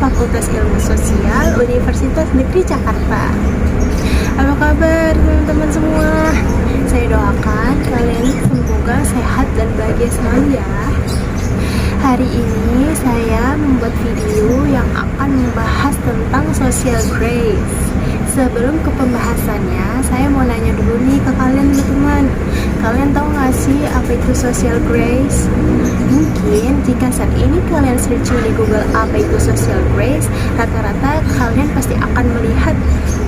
Fakultas Ilmu Sosial Universitas Negeri Jakarta. Apa kabar teman-teman semua? Saya doakan kalian semoga sehat dan bahagia selalu ya. Hari ini saya membuat video yang akan membahas tentang social grace. Sebelum ke pembahasannya, saya mau nanya dulu nih ke kalian teman-teman. Kalian tahu gak sih apa itu social grace? Mungkin jika saat ini kalian searching di Google apa itu social grace, rata-rata kalian pasti akan melihat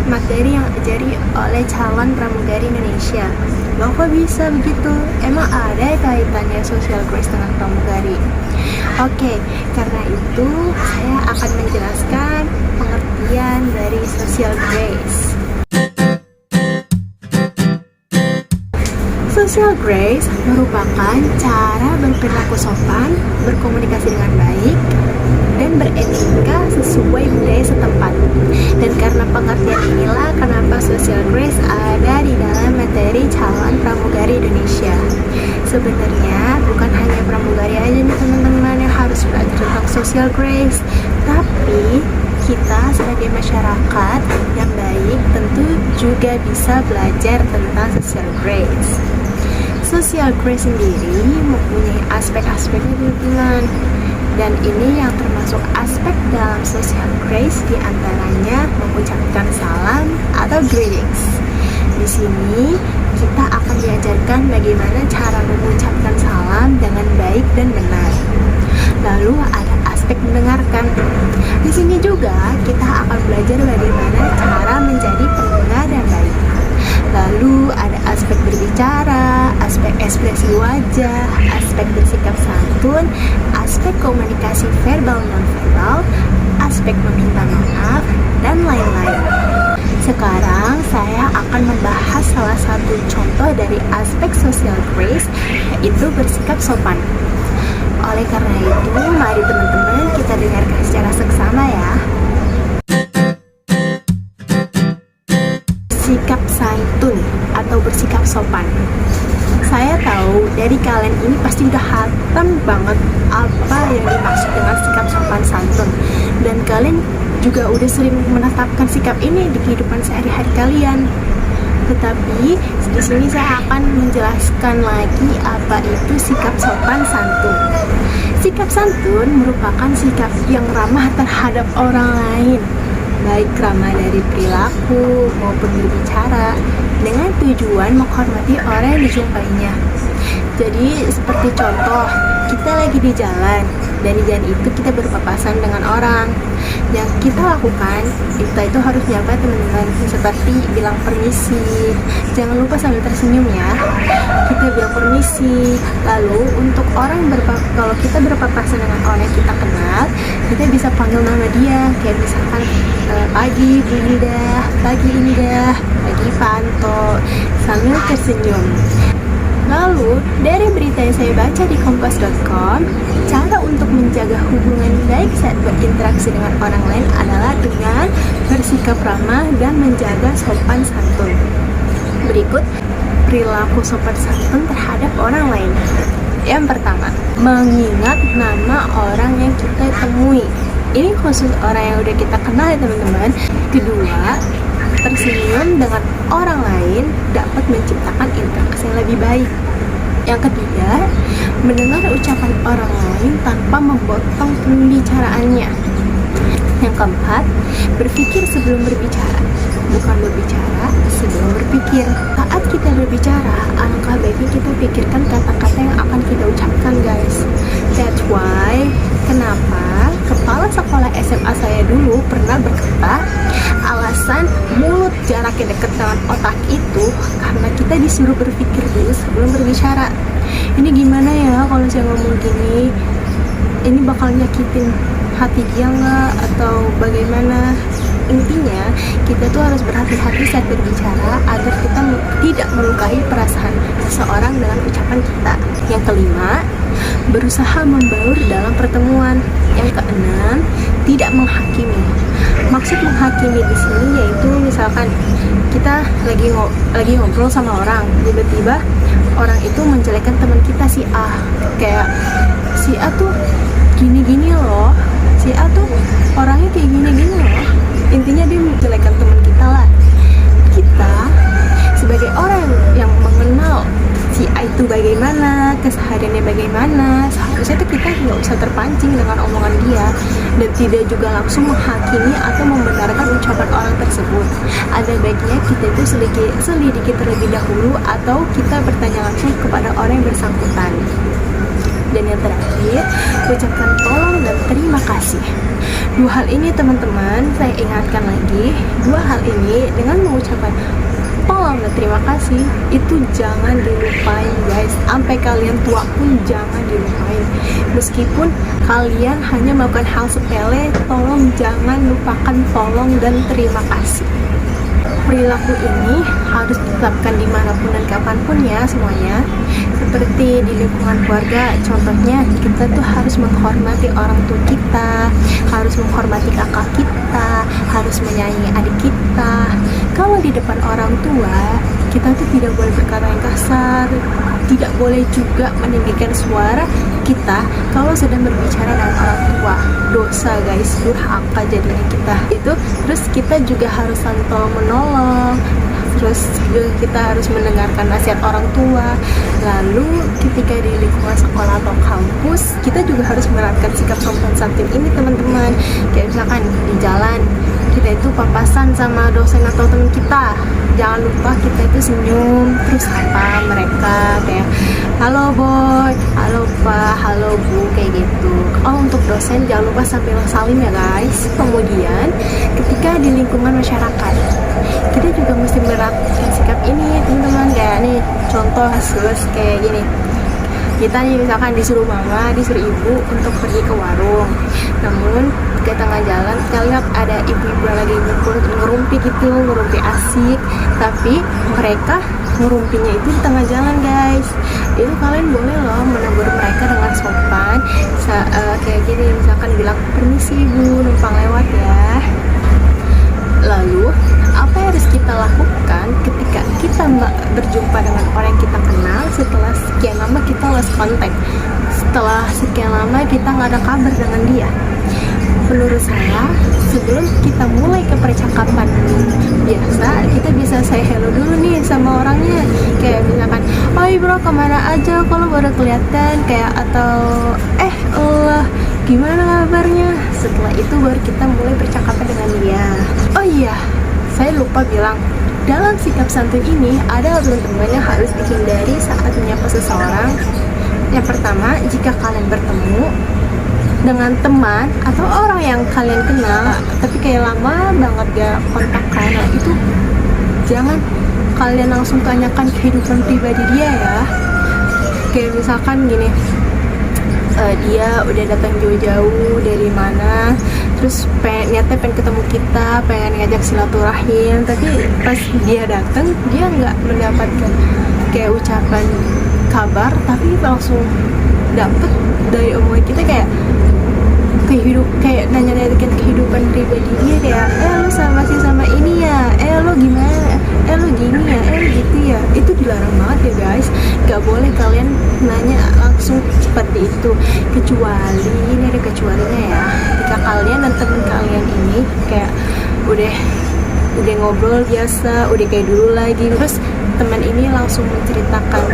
materi yang diajari oleh calon pramugari Indonesia. Loh, kok bisa begitu? Emang ada kaitannya social grace dengan pramugari? Oke, karena itu saya akan menjelaskan pengertian dari social grace. Social grace merupakan cara berperilaku sopan, berkomunikasi dengan baik, dan beretika sesuai budaya setempat. Dan karena pengertian inilah kenapa social grace ada di dalam materi calon pramugari Indonesia. Sebenarnya bukan hanya pramugari aja nih teman-teman yang harus belajar tentang social grace, tapi kita sebagai masyarakat yang baik tentu juga bisa belajar tentang social grace. Social grace sendiri mempunyai aspek-aspeknya teman-teman, dan ini yang termasuk aspek dalam social grace diantaranya mengucapkan salam atau greetings. Di sini kita akan diajarkan bagaimana cara mengucapkan salam dengan baik dan benar. Lalu ada aspek mendengarkan. Di sini juga kita akan belajar bagaimana cara menjadi pendengar yang baik. Lalu ada aspek berbicara, aspek ekspresi wajah, aspek bersikap santun, aspek komunikasi verbal non-verbal, aspek meminta maaf, dan lain-lain. Sekarang saya akan membahas salah satu contoh dari aspek social grace, yaitu bersikap sopan. Oleh karena itu, mari teman-teman kita dengarkan secara seksama ya. Sikap santun atau bersikap sopan. Saya tahu dari kalian ini pasti udah hatam banget apa yang dimaksud dengan sikap sopan santun, dan kalian juga udah sering menetapkan sikap ini di kehidupan sehari-hari kalian. Tetapi di sini saya akan menjelaskan lagi apa itu sikap sopan santun. Sikap santun merupakan sikap yang ramah terhadap orang lain, baik ramah dari perilaku maupun berbicara, dengan tujuan menghormati orang yang dijumpainya. Jadi seperti contoh, kita lagi di jalan, dan di jalan itu kita berpapasan dengan orang. Yang kita lakukan, kita itu harus nyapa teman-teman, seperti bilang permisi. Jangan lupa sambil tersenyum ya. Kita bilang permisi. Lalu untuk orang kalau kita berpapasan dengan orang yang kita kenal, kita bisa panggil nama dia, kayak misalkan pagi Bu Ida, pagi Indah, pagi Panto, sambil tersenyum. Lalu, dari berita yang saya baca di kompas.com, cara untuk menjaga hubungan baik saat berinteraksi dengan orang lain adalah dengan bersikap ramah dan menjaga sopan santun. Berikut perilaku sopan santun terhadap orang lain. Yang pertama, mengingat nama orang yang kita temui. Ini khusus orang yang udah kita kenal ya teman-teman. Kedua, tersenyum dengan orang lain dapat menciptakan interaksi yang lebih baik. Yang ketiga, mendengar ucapan orang lain tanpa memotong pembicaraannya. Yang keempat, berpikir sebelum berbicara, bukan berbicara sebelum berpikir. Saat kita berbicara, alangkah baiknya kita pikirkan kata-kata yang akan kita ucapkan, guys. That's why kenapa kepala sekolah SMA saya dulu pernah berkata, alasan mulut jaraknya dekat dengan otak itu karena kita disuruh berpikir dulu sebelum berbicara. Ini gimana ya kalau saya ngomong gini? Ini bakal nyakitin hati dia nggak? Atau bagaimana? Intinya, kita tuh harus berhati-hati saat berbicara agar kita tidak melukai perasaan seseorang dengan ucapan kita. Yang kelima, berusaha membaur dalam pertemuan. Yang keenam, tidak menghakimi. Maksud menghakimi di sini yaitu misalkan kita lagi ngobrol sama orang, tiba-tiba orang itu menjelekkan teman kita si A, kayak si A tuh gini-gini loh, si A tuh orangnya kayak gini-gini loh. Intinya dia menjelekan teman kita lah. Kita sebagai orang yang mengenal si A itu bagaimana, kesehariannya bagaimana, seharusnya tuh kita nggak usah terpancing dengan omongan dia dan tidak juga langsung menghakimi atau membenarkan ucapan orang tersebut. Ada baiknya kita itu selidiki terlebih dahulu atau kita bertanya langsung kepada orang yang bersangkutan. Dan yang terakhir, ucapkan tolong dan terima kasih. Dua hal ini teman-teman, saya ingatkan lagi, dua hal ini dengan mengucapkan tolong dan terima kasih itu jangan dilupain guys. Sampai kalian tua pun jangan dilupain. Meskipun kalian hanya melakukan hal sepele, tolong jangan lupakan tolong dan terima kasih. Perilaku ini harus ditetapkan dimanapun dan kapanpun ya semuanya. Seperti di lingkungan keluarga, contohnya kita tuh harus menghormati orang tua kita, harus menghormati kakak kita, harus menyayangi adik kita. Kalau di depan orang tua, kita tuh tidak boleh berkata yang kasar, tidak boleh juga meninggikan suara kita kalau sedang berbicara dengan orang tua. Dosa guys, durhaka jadinya kita itu. Terus kita juga harus saling tolong menolong, terus juga kita harus mendengarkan nasihat orang tua. Lalu ketika di lingkungan sekolah atau kampus, kita juga harus menerapkan sikap sopan santun ini teman-teman. Kayak misalkan di jalan kita itu papasan sama dosen atau teman kita, jangan lupa kita itu senyum terus sapa mereka kayak halo boy, halo pak, halo bu, kayak gitu. Oh, untuk dosen jangan lupa sambil salim ya guys. Kemudian ketika di lingkungan masyarakat, kita juga mesti menerapkan sikap ini teman-teman. Kayak nih contoh kasus kayak gini, kita nih misalkan disuruh mama, disuruh ibu untuk pergi ke warung, namun ke tengah jalan kita lihat ada ibu-ibu yang lagi ngerumpi gitu, ngerumpi asik, tapi mereka ngerumpinya itu di tengah jalan guys. Itu kalian boleh loh menegur mereka dengan sopan, kayak gini misalkan bilang permisi ibu, numpang lewat ya. Lalu apa yang harus kita lakukan ketika kita berjumpa dengan orang yang kita kenal setelah sekian lama kita lost contact, setelah sekian lama kita nggak ada kabar dengan dia? Menurut saya, sebelum kita mulai ke percakapan biasa, kita bisa say hello dulu nih sama orangnya. Kayak misalkan, oi bro kemana aja, kalau baru kelihatan, kayak atau Allah gimana kabarnya. Setelah itu baru kita mulai percakapan dengan dia. Oh iya, saya lupa bilang, dalam sikap santun ini ada teman-teman yang harus dihindari saat menyapa seseorang. Yang pertama, jika kalian bertemu dengan teman atau orang yang kalian kenal tapi kayak lama banget gak kontakkan, nah itu jangan kalian langsung tanyakan kehidupan pribadi dia ya. Kayak misalkan gini, dia udah datang jauh-jauh dari mana, terus niatnya pengen ketemu kita, pengen ngajak silaturahim, tapi pas dia datang dia nggak mendapatkan kayak ucapan kabar, tapi langsung dapet dari omongan kita kayak nanya-nanya kehidupan pribadi dia, kayak lo sama ini ya, lo gimana, lo gini ya, lo gitu ya. Itu dilarang banget ya guys, gak boleh kalian nanya langsung seperti itu, kecuali ini ada kecualinya ya, jika kalian dan teman kalian ini kayak udah ngobrol biasa, udah kayak dulu lagi, terus teman ini langsung menceritakan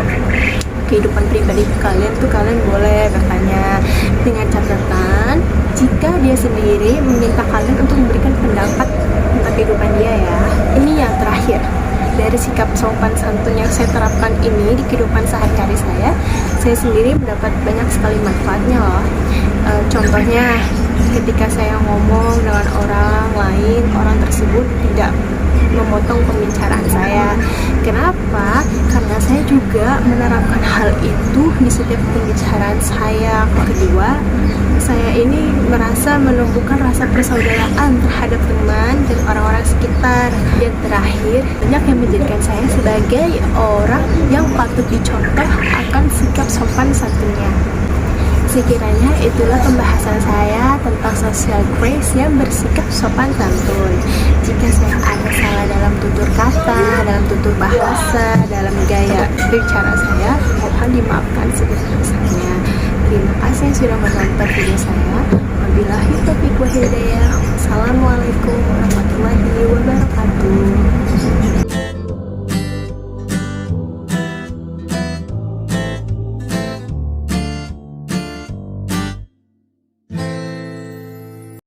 kehidupan pribadi kalian tuh, kalian boleh bertanya dengan catatan jika dia sendiri meminta kalian untuk memberikan pendapat tentang kehidupan dia ya. Ini yang terakhir dari sikap sopan santun yang saya terapkan ini di kehidupan sehari-hari saya sendiri mendapat banyak sekali manfaatnya loh. Contohnya ketika saya ngomong dengan orang lain, orang tersebut tidak memotong pembicaraan saya. Kenapa? Karena saya juga menerapkan hal itu di setiap pembicaraan saya. Kedua, saya ini merasa menumbuhkan rasa persaudaraan terhadap teman dan orang-orang sekitar. Yang terakhir, banyak yang menjadikan saya sebagai orang yang patut dicontoh akan sikap sopan santunnya. Sekiranya itulah pembahasan saya tentang social grace yang bersikap sopan santun. Jika saya ada salah dalam tutur kata, dalam tutur bahasa, dalam gaya bicara saya, mohon dimaafkan sebesar-besarnya. Terima kasih sudah menonton video saya. Wabillahi taufiq wa hidayah. Assalamualaikum